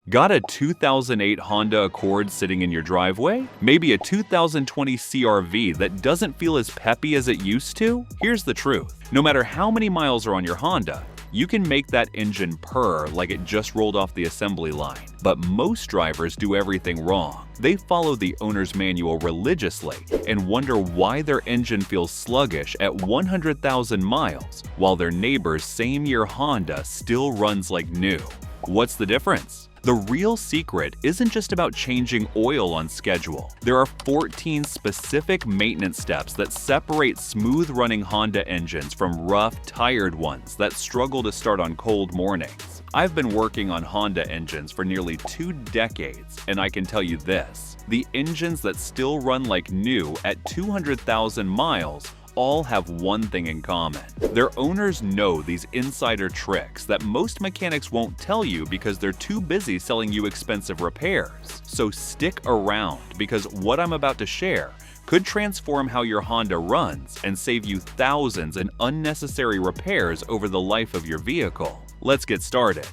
Got a 2008 Honda Accord sitting in your driveway? Maybe a 2020 CR-V that doesn't feel as peppy as it used to? Here's the truth. No matter how many miles are on your Honda, you can make that engine purr like it just rolled off the assembly line. But most drivers do everything wrong. They follow the owner's manual religiously and wonder why their engine feels sluggish at 100,000 miles, while their neighbor's same-year Honda still runs like new. What's the difference? The real secret isn't just about changing oil on schedule. There are 14 specific maintenance steps that separate smooth-running Honda engines from rough, tired ones that struggle to start on cold mornings. I've been working on Honda engines for nearly 2 decades, and I can tell you this: the engines that still run like new at 200,000 miles all have one thing in common. Their owners know these insider tricks that most mechanics won't tell you because they're too busy selling you expensive repairs. So stick around, because what I'm about to share could transform how your Honda runs and save you thousands in unnecessary repairs over the life of your vehicle. Let's get started.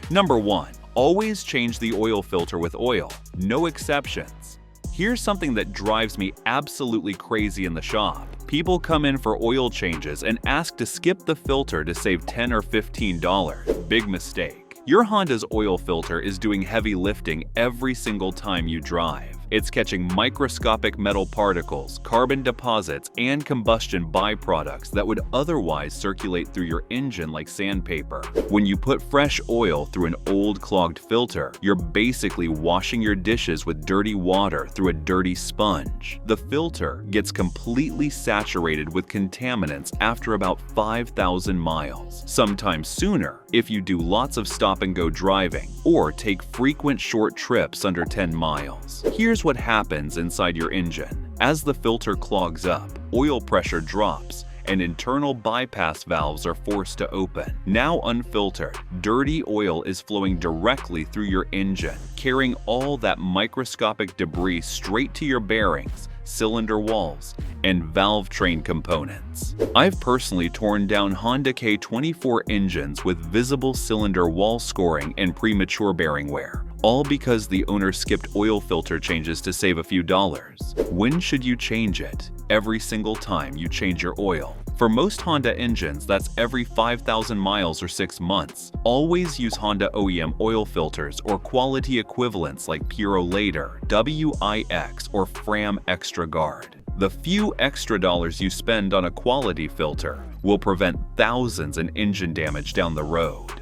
Number 1. Always change the oil filter with oil. No exceptions. Here's something that drives me absolutely crazy in the shop. People come in for oil changes and ask to skip the filter to save $10 or $15. Big mistake. Your Honda's oil filter is doing heavy lifting every single time you drive. It's catching microscopic metal particles, carbon deposits, and combustion byproducts that would otherwise circulate through your engine like sandpaper. When you put fresh oil through an old clogged filter, you're basically washing your dishes with dirty water through a dirty sponge. The filter gets completely saturated with contaminants after about 5,000 miles, sometimes sooner if you do lots of stop-and-go driving or take frequent short trips under 10 miles. Here's what happens inside your engine. As the filter clogs up, oil pressure drops, and internal bypass valves are forced to open. Now unfiltered, dirty oil is flowing directly through your engine, carrying all that microscopic debris straight to your bearings, cylinder walls, and valve train components. I've personally torn down Honda K24 engines with visible cylinder wall scoring and premature bearing wear, all because the owner skipped oil filter changes to save a few dollars. When should you change it? Every single time you change your oil. For most Honda engines, that's every 5,000 miles or 6 months. Always use Honda OEM oil filters or quality equivalents like Purolator, WIX, or Fram Extra Guard. The few extra dollars you spend on a quality filter will prevent thousands in engine damage down the road.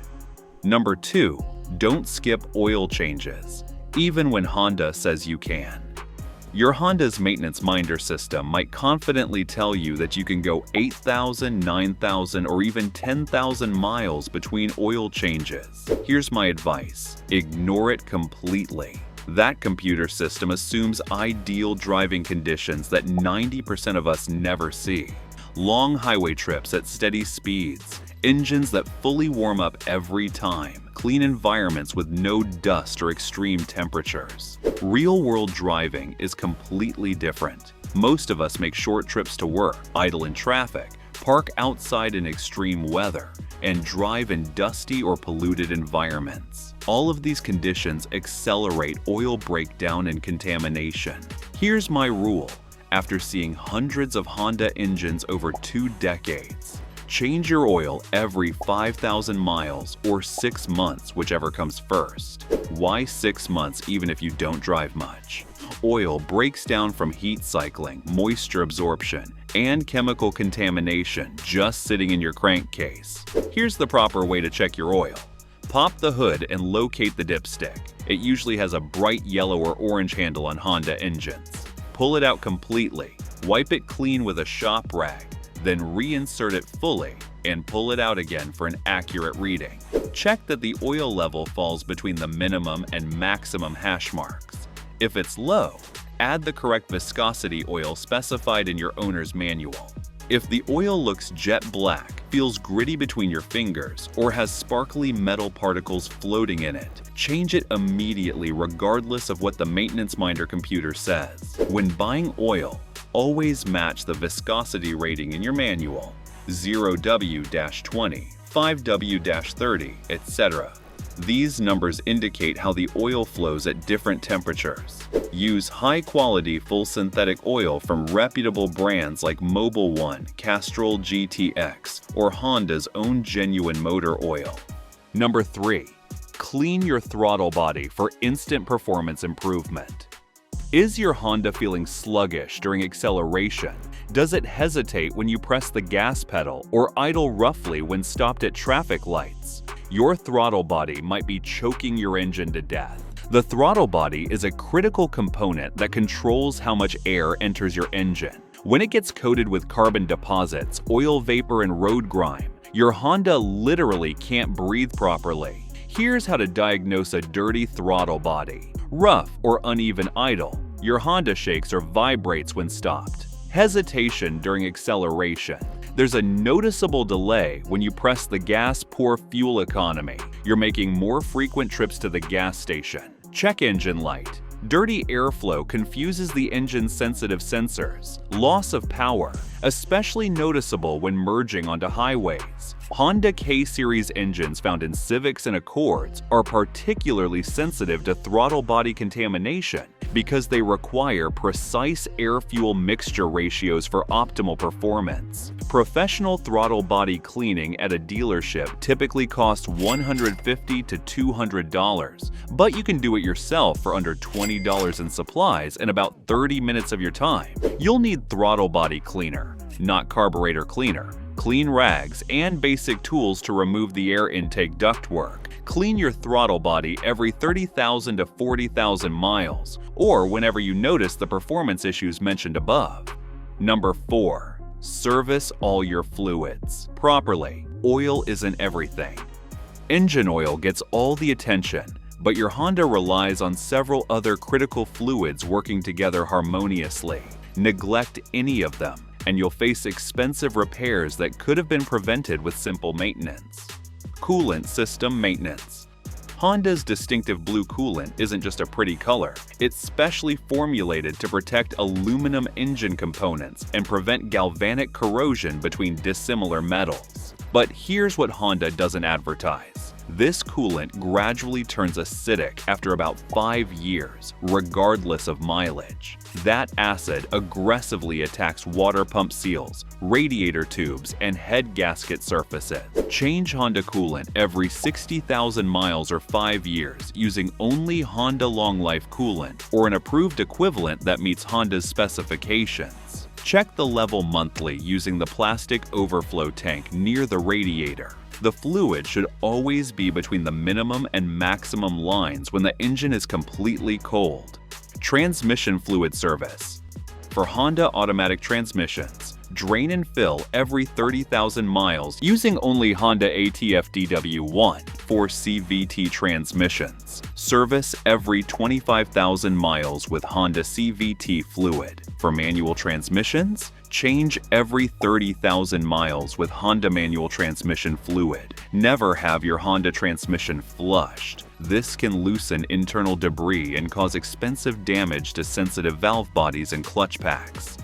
Number 2. Don't skip oil changes, even when Honda says you can. Your Honda's maintenance minder system might confidently tell you that you can go 8,000, 9,000, or even 10,000 miles between oil changes. Here's my advice: ignore it completely. That computer system assumes ideal driving conditions that 90% of us never see. Long highway trips at steady speeds, engines that fully warm up every time, clean environments with no dust or extreme temperatures. Real-world driving is completely different. Most of us make short trips to work, idle in traffic, park outside in extreme weather, and drive in dusty or polluted environments. All of these conditions accelerate oil breakdown and contamination. Here's my rule. After seeing hundreds of Honda engines over 2 decades, change your oil every 5,000 miles or 6 months, whichever comes first. Why 6 months even if you don't drive much? Oil breaks down from heat cycling, moisture absorption, and chemical contamination just sitting in your crankcase. Here's the proper way to check your oil. Pop the hood and locate the dipstick. It usually has a bright yellow or orange handle on Honda engines. Pull it out completely, wipe it clean with a shop rag, then reinsert it fully and pull it out again for an accurate reading. Check that the oil level falls between the minimum and maximum hash marks. If it's low, add the correct viscosity oil specified in your owner's manual. If the oil looks jet black, feels gritty between your fingers, or has sparkly metal particles floating in it, change it immediately regardless of what the maintenance minder computer says. When buying oil, always match the viscosity rating in your manual, 0W-20, 5W-30, etc. These numbers indicate how the oil flows at different temperatures. Use high-quality full synthetic oil from reputable brands like Mobil 1, Castrol GTX, or Honda's own genuine motor oil. Number 3. Clean your throttle body for instant performance improvement. Is your Honda feeling sluggish during acceleration? Does it hesitate when you press the gas pedal or idle roughly when stopped at traffic lights? Your throttle body might be choking your engine to death. The throttle body is a critical component that controls how much air enters your engine. When it gets coated with carbon deposits, oil vapor, and road grime, your Honda literally can't breathe properly. Here's how to diagnose a dirty throttle body. Rough or uneven idle. Your Honda shakes or vibrates when stopped. Hesitation during acceleration. There's a noticeable delay when you press the gas. Poor fuel economy. You're making more frequent trips to the gas station. Check engine light. Dirty airflow confuses the engine's sensitive sensors. Loss of power, especially noticeable when merging onto highways. Honda K-Series engines found in Civics and Accords are particularly sensitive to throttle body contamination because they require precise air-fuel mixture ratios for optimal performance. Professional throttle body cleaning at a dealership typically costs $150 to $200, but you can do it yourself for under $20 in supplies and about 30 minutes of your time. You'll need throttle body cleaner, not carburetor cleaner, clean rags, and basic tools to remove the air intake ductwork. Clean your throttle body every 30,000 to 40,000 miles, or whenever you notice the performance issues mentioned above. Number 4. Service all your fluids properly. Oil isn't everything. Engine oil gets all the attention, but your Honda relies on several other critical fluids working together harmoniously. Neglect any of them, and you'll face expensive repairs that could have been prevented with simple maintenance. Coolant system maintenance. Honda's distinctive blue coolant isn't just a pretty color. It's specially formulated to protect aluminum engine components and prevent galvanic corrosion between dissimilar metals. But here's what Honda doesn't advertise. This coolant gradually turns acidic after about 5 years, regardless of mileage. That acid aggressively attacks water pump seals, radiator tubes, and head gasket surfaces. Change Honda coolant every 60,000 miles or 5 years using only Honda Long Life coolant or an approved equivalent that meets Honda's specifications. Check the level monthly using the plastic overflow tank near the radiator. The fluid should always be between the minimum and maximum lines when the engine is completely cold. Transmission fluid service. For Honda automatic transmissions, drain and fill every 30,000 miles using only Honda ATF DW1 for CVT transmissions. Service every 25,000 miles with Honda CVT fluid. For manual transmissions, change every 30,000 miles with Honda manual transmission fluid. Never have your Honda transmission flushed. This can loosen internal debris and cause expensive damage to sensitive valve bodies and clutch packs.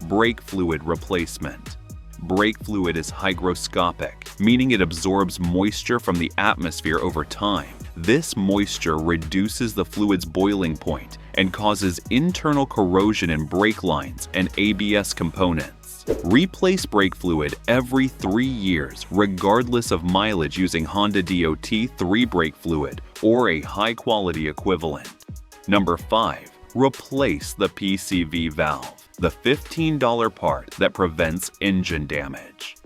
Brake fluid replacement. Brake fluid is hygroscopic, meaning it absorbs moisture from the atmosphere over time. This moisture reduces the fluid's boiling point and causes internal corrosion in brake lines and ABS components. Replace brake fluid every 3 years, regardless of mileage, using Honda DOT 3 brake fluid or a high-quality equivalent. Number 5. Replace the PCV valve, the $15 part that prevents engine damage.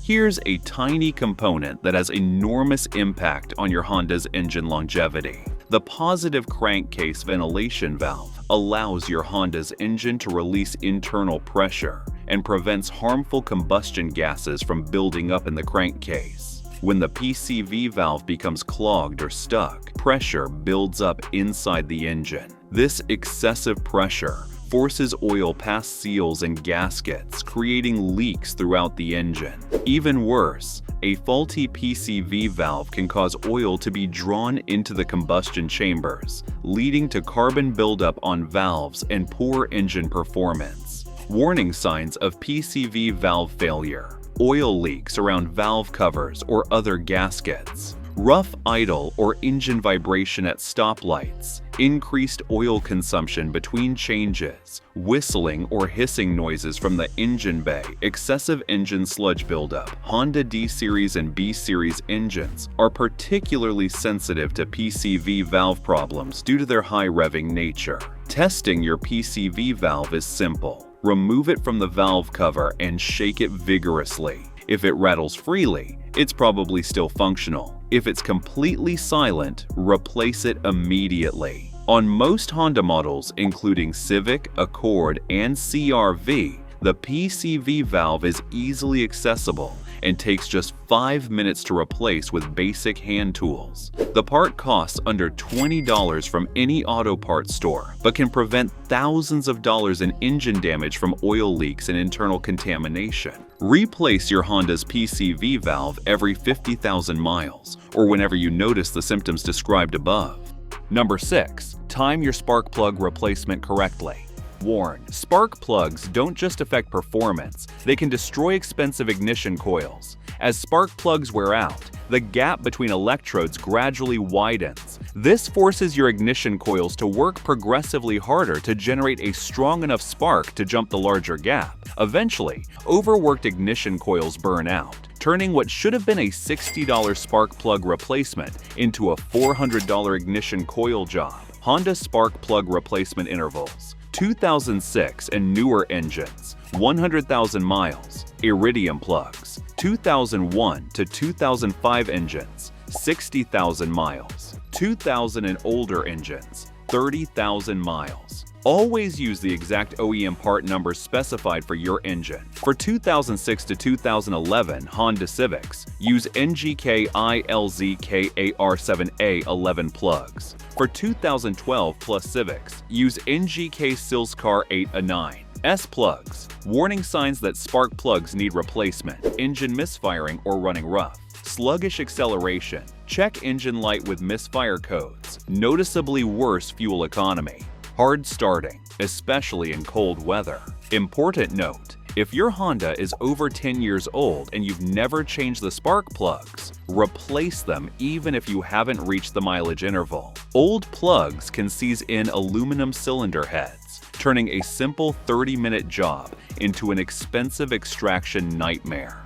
Here's a tiny component that has enormous impact on your Honda's engine longevity. The positive crankcase ventilation valve allows your Honda's engine to release internal pressure and prevents harmful combustion gases from building up in the crankcase. When the PCV valve becomes clogged or stuck, pressure builds up inside the engine. This excessive pressure forces oil past seals and gaskets, creating leaks throughout the engine. Even worse, a faulty PCV valve can cause oil to be drawn into the combustion chambers, leading to carbon buildup on valves and poor engine performance. Warning signs of PCV valve failure: oil leaks around valve covers or other gaskets, rough idle or engine vibration at stoplights, increased oil consumption between changes, whistling or hissing noises from the engine bay, excessive engine sludge buildup. Honda D-Series and B-Series engines are particularly sensitive to PCV valve problems due to their high revving nature. Testing your PCV valve is simple. Remove it from the valve cover and shake it vigorously. If it rattles freely, it's probably still functional. If it's completely silent, replace it immediately. On most Honda models, including Civic, Accord, and CR-V, the PCV valve is easily accessible and takes just 5 minutes to replace with basic hand tools. The part costs under $20 from any auto parts store, but can prevent thousands of dollars in engine damage from oil leaks and internal contamination. Replace your Honda's PCV valve every 50,000 miles, or whenever you notice the symptoms described above. Number 6. Time your spark plug replacement correctly. Warn: spark plugs don't just affect performance, they can destroy expensive ignition coils. As spark plugs wear out, the gap between electrodes gradually widens. This forces your ignition coils to work progressively harder to generate a strong enough spark to jump the larger gap. Eventually, overworked ignition coils burn out, turning what should have been a $60 spark plug replacement into a $400 ignition coil job. Honda spark plug replacement intervals: 2006 and newer engines, 100,000 miles, iridium plugs. 2001 to 2005 engines, 60,000 miles. 2000 and older engines, 30,000 miles. Always use the exact OEM part number specified for your engine. For 2006 to 2011 Honda Civics, use NGK ILZKAR7A11 plugs. For 2012 plus Civics, use NGK Silscar 8A9. S plugs. Warning signs that spark plugs need replacement: engine misfiring or running rough. Sluggish acceleration. Check engine light with misfire codes. Noticeably worse fuel economy. Hard starting, especially in cold weather. Important note: if your Honda is over 10 years old and you've never changed the spark plugs, replace them even if you haven't reached the mileage interval. Old plugs can seize in aluminum cylinder heads, turning a simple 30-minute job into an expensive extraction nightmare.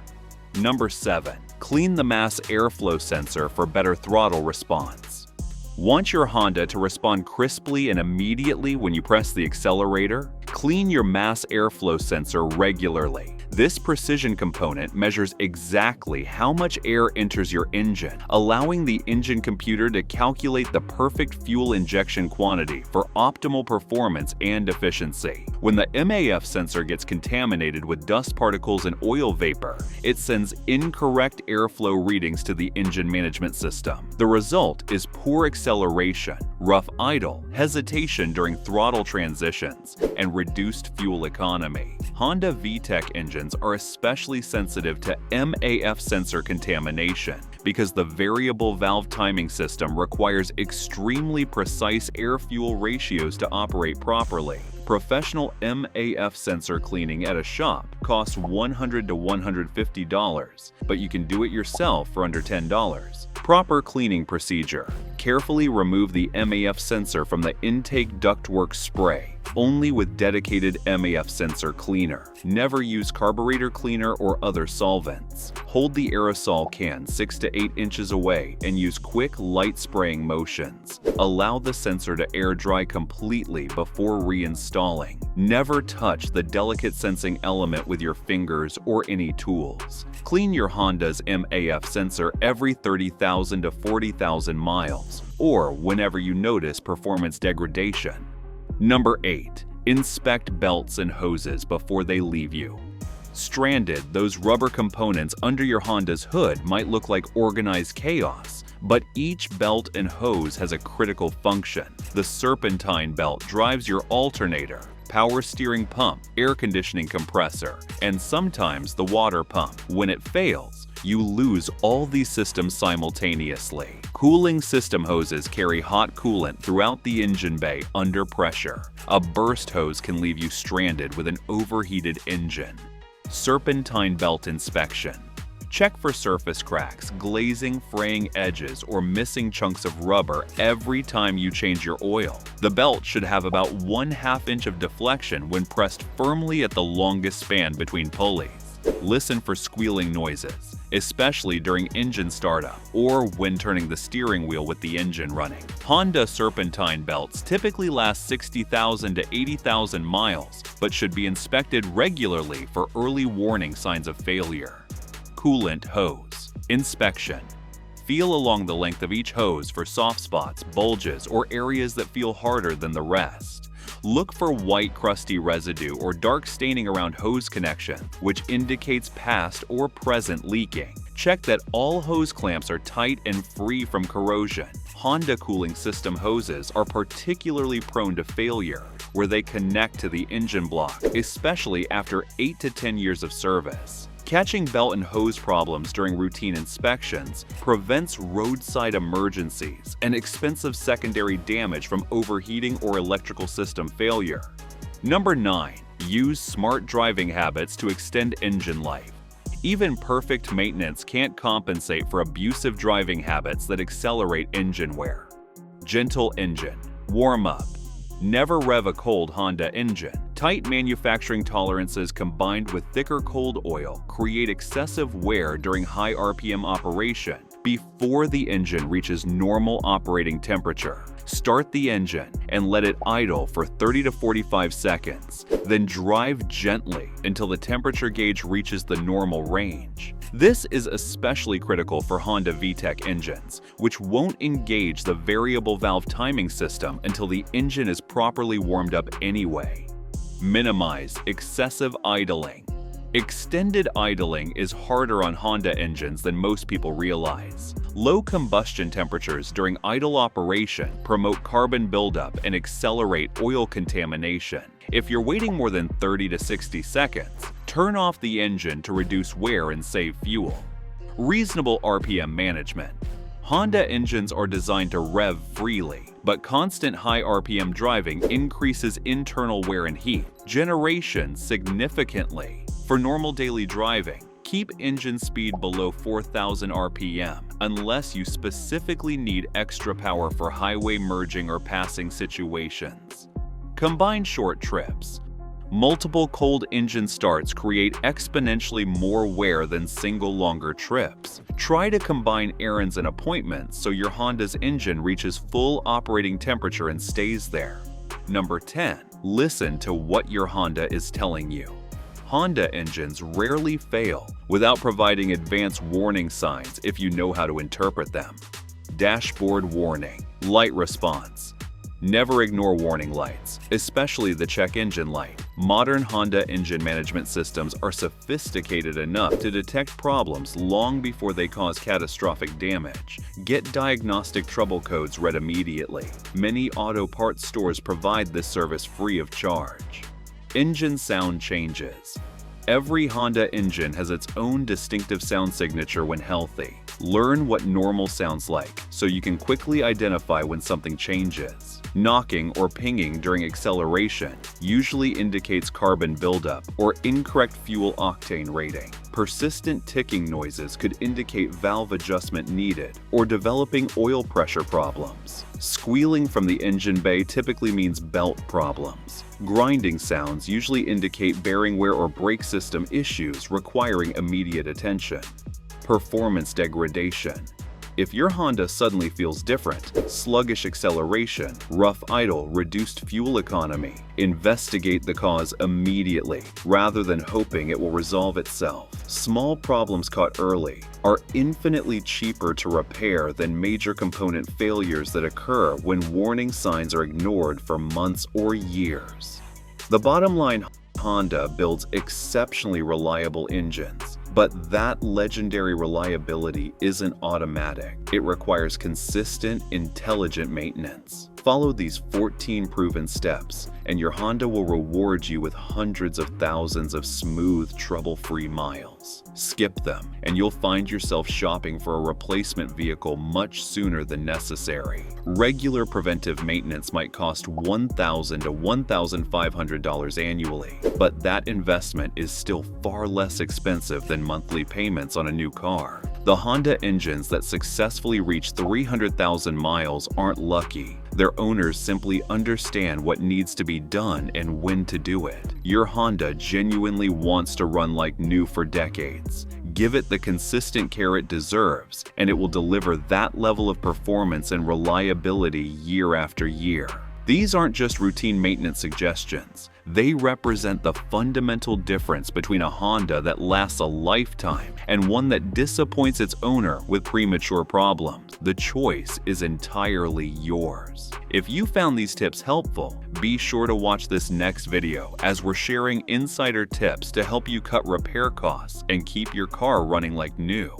Number 7. Clean the mass airflow sensor for better throttle response. Want your Honda to respond crisply and immediately when you press the accelerator? Clean your mass airflow sensor regularly. This precision component measures exactly how much air enters your engine, allowing the engine computer to calculate the perfect fuel injection quantity for optimal performance and efficiency. When the MAF sensor gets contaminated with dust particles and oil vapor, it sends incorrect airflow readings to the engine management system. The result is poor acceleration, rough idle, hesitation during throttle transitions, and reduced fuel economy. Honda VTEC engines are especially sensitive to MAF sensor contamination because the variable valve timing system requires extremely precise air-fuel ratios to operate properly. Professional MAF sensor cleaning at a shop costs $100 to $150, but you can do it yourself for under $10. Proper cleaning procedure: carefully remove the MAF sensor from the intake ductwork spray, only with dedicated MAF sensor cleaner. Never use carburetor cleaner or other solvents. Hold the aerosol can 6 to 8 inches away and use quick, light spraying motions. Allow the sensor to air dry completely before reinstalling. Never touch the delicate sensing element with your fingers or any tools. Clean your Honda's MAF sensor every 30,000 to 40,000 miles, or whenever you notice performance degradation. Number 8. Inspect belts and hoses before they leave you. Stranded, those rubber components under your Honda's hood might look like organized chaos, but each belt and hose has a critical function. The serpentine belt drives your alternator, power steering pump, air conditioning compressor, and sometimes the water pump. When it fails, you lose all these systems simultaneously. Cooling system hoses carry hot coolant throughout the engine bay under pressure. A burst hose can leave you stranded with an overheated engine. Serpentine belt inspection. Check for surface cracks, glazing, fraying edges, or missing chunks of rubber every time you change your oil. The belt should have about 1/2 inch of deflection when pressed firmly at the longest span between pulleys. Listen for squealing noises, especially during engine startup or when turning the steering wheel with the engine running. Honda Serpentine belts typically last 60,000 to 80,000 miles, but should be inspected regularly for early warning signs of failure. Coolant hose. Inspection. Feel along the length of each hose for soft spots, bulges, or areas that feel harder than the rest. Look for white crusty residue or dark staining around hose connection, which indicates past or present leaking. Check that all hose clamps are tight and free from corrosion. Honda cooling system hoses are particularly prone to failure, where they connect to the engine block, especially after 8 to 10 years of service. Catching belt and hose problems during routine inspections prevents roadside emergencies and expensive secondary damage from overheating or electrical system failure. Number 9. Use smart driving habits to extend engine life. Even perfect maintenance can't compensate for abusive driving habits that accelerate engine wear. Gentle engine. Warm up. Never rev a cold Honda engine. Tight manufacturing tolerances combined with thicker cold oil create excessive wear during high RPM operation before the engine reaches normal operating temperature. Start the engine and let it idle for 30 to 45 seconds, then drive gently until the temperature gauge reaches the normal range. This is especially critical for Honda VTEC engines, which won't engage the variable valve timing system until the engine is properly warmed up anyway. Minimize excessive idling. Extended idling is harder on Honda engines than most people realize. Low combustion temperatures during idle operation promote carbon buildup and accelerate oil contamination. If you're waiting more than 30 to 60 seconds, turn off the engine to reduce wear and save fuel. Reasonable RPM management. Honda engines are designed to rev freely, but constant high RPM driving increases internal wear and heat generation significantly. For normal daily driving, keep engine speed below 4,000 RPM unless you specifically need extra power for highway merging or passing situations. Combine short trips. Multiple cold engine starts create exponentially more wear than single longer trips. Try to combine errands and appointments so your Honda's engine reaches full operating temperature and stays there. Number 10. Listen to what your Honda is telling you. Honda engines rarely fail without providing advanced warning signs if you know how to interpret them. Dashboard warning. Light response. Never ignore warning lights, especially the check engine light. Modern Honda engine management systems are sophisticated enough to detect problems long before they cause catastrophic damage. Get diagnostic trouble codes read immediately. Many auto parts stores provide this service free of charge. Engine sound changes. Every Honda engine has its own distinctive sound signature when healthy. Learn what normal sounds like so you can quickly identify when something changes. Knocking or pinging during acceleration usually indicates carbon buildup or incorrect fuel octane rating. Persistent ticking noises could indicate valve adjustment needed or developing oil pressure problems. Squealing from the engine bay typically means belt problems. Grinding sounds usually indicate bearing wear or brake system issues requiring immediate attention. Performance degradation. If your Honda suddenly feels different, sluggish acceleration, rough idle, reduced fuel economy, investigate the cause immediately rather than hoping it will resolve itself. Small problems caught early are infinitely cheaper to repair than major component failures that occur when warning signs are ignored for months or years. The bottom line, Honda builds exceptionally reliable engines. But that legendary reliability isn't automatic. It requires consistent, intelligent maintenance. Follow these 14 proven steps, and your Honda will reward you with hundreds of thousands of smooth, trouble-free miles. Skip them, and you'll find yourself shopping for a replacement vehicle much sooner than necessary. Regular preventive maintenance might cost $1,000 to $1,500 annually, but that investment is still far less expensive than monthly payments on a new car. The Honda engines that successfully reach 300,000 miles aren't lucky. Their owners simply understand what needs to be done and when to do it. Your Honda genuinely wants to run like new for decades. Give it the consistent care it deserves, and it will deliver that level of performance and reliability year after year. These aren't just routine maintenance suggestions. They represent the fundamental difference between a Honda that lasts a lifetime and one that disappoints its owner with premature problems. The choice is entirely yours. If you found these tips helpful, be sure to watch this next video as we're sharing insider tips to help you cut repair costs and keep your car running like new.